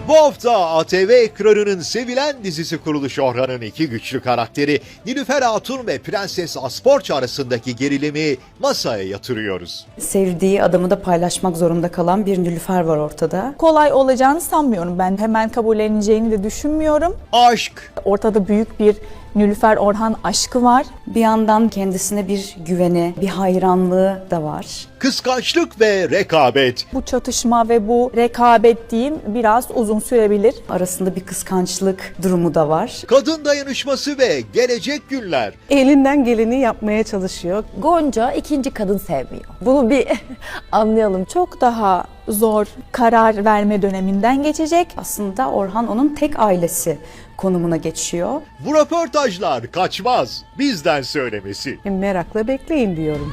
Bu hafta ATV ekranının sevilen dizisi Kuruluş Orhan'ın iki güçlü karakteri Nilüfer Hatun ve Prenses Asporç arasındaki gerilimi masaya yatırıyoruz. Sevdiği adamı da paylaşmak zorunda kalan bir Nilüfer var ortada. Kolay olacağını sanmıyorum ben. Hemen kabulleneceğini de düşünmüyorum. Aşk, Ortada büyük bir Nilüfer Orhan aşkı var. Bir yandan kendisine bir güveni, bir hayranlığı da var. kıskançlık ve rekabet. Bu çatışma ve bu rekabet diyeyim biraz uzun sürebilir. Arasında bir kıskançlık durumu da var. Kadın dayanışması ve gelecek günler. Elinden geleni yapmaya çalışıyor. Gonca ikinci kadın sevmiyor. Bunu bir anlayalım. Çok daha zor karar verme döneminden geçecek. Aslında Orhan onun tek ailesi konumuna geçiyor. Bu röportajlar kaçmaz bizden söylemesi. Merakla bekleyin diyorum.